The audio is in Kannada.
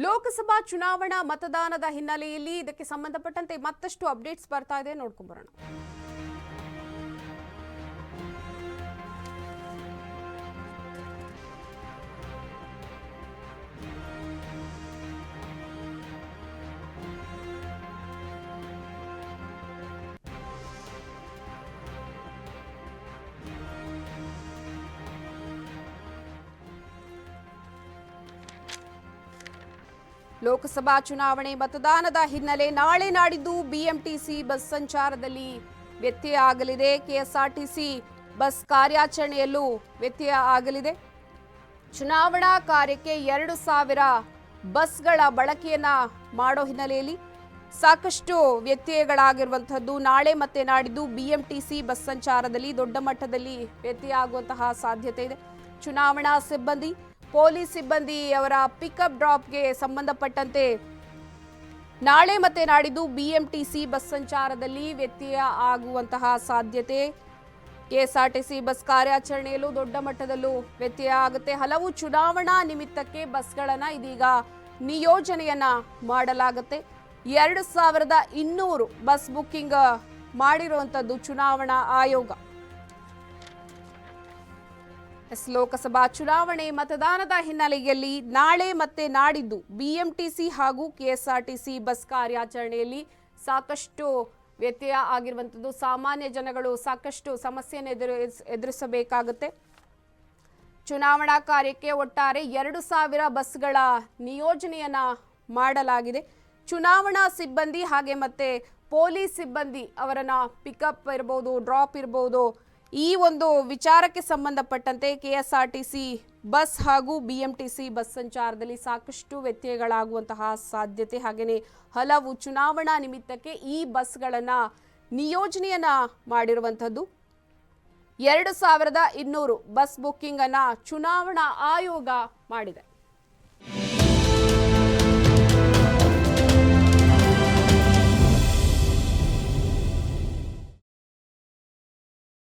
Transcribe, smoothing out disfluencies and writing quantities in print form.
ಲೋಕಸಭಾ ಚುನಾವಣಾ ಮತದಾನದ ಹಿನ್ನೆಲೆಯಲ್ಲಿ ಇದಕ್ಕೆ ಸಂಬಂಧಪಟ್ಟಂತೆ ಮತ್ತಷ್ಟು ಅಪ್ಡೇಟ್ಸ್ ಬರ್ತಾ ಇದೆ, ನೋಡ್ಕೊಂಡು ಬರೋಣ. ಲೋಕಸಭಾ ಚುನಾವಣೆ ಮತದಾನದ ಹಿನ್ನೆಲೆ ನಾಳೆ ನಾಡಿದ್ದು ಬಿಎಂಟಿಸಿ ಬಸ್ ಸಂಚಾರದಲ್ಲಿ ವ್ಯತ್ಯಯ ಆಗಲಿದೆ. ಕೆಎಸ್ಆರ್ಟಿಸಿ ಬಸ್ ಕಾರ್ಯಾಚರಣೆಯಲ್ಲೂ ವ್ಯತ್ಯಯ ಆಗಲಿದೆ. ಚುನಾವಣಾ ಕಾರ್ಯಕ್ಕೆ 2,000 ಬಸ್ಗಳ ಬಳಕೆಯನ್ನ ಮಾಡೋ ಹಿನ್ನೆಲೆಯಲ್ಲಿ ಸಾಕಷ್ಟು ವ್ಯತ್ಯಯಗಳಾಗಿರುವಂತಹದ್ದು. ನಾಳೆ ಮತ್ತೆ ನಾಡಿದ್ದು ಬಿಎಂಟಿಸಿ ಬಸ್ ಸಂಚಾರದಲ್ಲಿ ದೊಡ್ಡ ಮಟ್ಟದಲ್ಲಿ ವ್ಯತ್ಯಯ ಆಗುವಂತಹ ಸಾಧ್ಯತೆ ಇದೆ. ಚುನಾವಣಾ ಸಿಬ್ಬಂದಿ, ಪೊಲೀಸ್ ಸಿಬ್ಬಂದಿ ಅವರ ಪಿಕಪ್ ಡ್ರಾಪ್ಗೆ ಸಂಬಂಧಪಟ್ಟಂತೆ ನಾಳೆ ಮತ್ತೆ ನಾಡಿದ್ದು ಬಿಎಂಟಿಸಿ ಬಸ್ ಸಂಚಾರದಲ್ಲಿ ವ್ಯತ್ಯಯ ಆಗುವಂತಹ ಸಾಧ್ಯತೆ. ಕೆಎಸ್ಆರ್ಟಿಸಿ ಬಸ್ ಕಾರ್ಯಾಚರಣೆಯಲ್ಲೂ ದೊಡ್ಡ ಮಟ್ಟದಲ್ಲೂ ವ್ಯತ್ಯಯ ಆಗುತ್ತೆ. ಹಲವು ಚುನಾವಣಾ ನಿಮಿತ್ತಕ್ಕೆ ಬಸ್ಗಳನ್ನ ಇದೀಗ ನಿಯೋಜನೆಯನ್ನ ಮಾಡಲಾಗುತ್ತೆ. 2,200 ಬಸ್ ಬುಕ್ಕಿಂಗ್ ಮಾಡಿರುವಂತದ್ದು ಚುನಾವಣಾ ಆಯೋಗ. ಲೋಕಸಭಾ ಚುನಾವಣೆ ಮತದಾನದ ಹಿನ್ನೆಲೆಯಲ್ಲಿ ನಾಳೆ ಮತ್ತೆ ನಾಡಿದ್ದು ಬಿಎಂಟಿಸಿ ಹಾಗೂ ಕೆಎಸ್ಆರ್ಟಿಸಿ ಬಸ್ ಕಾರ್ಯಾಚರಣೆಯಲ್ಲಿ ಸಾಕಷ್ಟು ವ್ಯತ್ಯಯ ಆಗಿರುವಂಥದ್ದು. ಸಾಮಾನ್ಯ ಜನಗಳು ಸಾಕಷ್ಟು ಸಮಸ್ಯೆಯನ್ನು ಎದುರಿಸಬೇಕಾಗುತ್ತೆ. ಚುನಾವಣಾ ಕಾರ್ಯಕ್ಕೆ ಒಟ್ಟಾರೆ 2,000 ಬಸ್ಗಳ ನಿಯೋಜನೆಯನ್ನ ಮಾಡಲಾಗಿದೆ. ಚುನಾವಣಾ ಸಿಬ್ಬಂದಿ ಹಾಗೆ ಮತ್ತೆ ಪೊಲೀಸ್ ಸಿಬ್ಬಂದಿ ಅವರನ್ನ ಪಿಕಪ್ ಇರಬಹುದು, ಡ್ರಾಪ್ ಇರಬಹುದು, ಈ ಒಂದು ವಿಚಾರಕ್ಕೆ ಸಂಬಂಧಪಟ್ಟಂತೆ ಕೆಎಸ್ಆರ್ಟಿಸಿ ಬಸ್ ಹಾಗೂ ಬಿಎಂಟಿಸಿ ಬಸ್ ಸಂಚಾರದಲ್ಲಿ ಸಾಕಷ್ಟು ವ್ಯತ್ಯಯಗಳಾಗುವಂತಹ ಸಾಧ್ಯತೆ. ಹಾಗೆಯೇ ಹಲವು ಚುನಾವಣಾ ನಿಮಿತ್ತಕ್ಕೆ ಈ ಬಸ್ಗಳನ್ನ ನಿಯೋಜನೆಯನ್ನ ಮಾಡಿರುವಂಥದ್ದು. 2,200 ಬಸ್ ಬುಕ್ಕಿಂಗ್ ಅನ್ನ ಚುನಾವಣಾ ಆಯೋಗ ಮಾಡಿದೆ.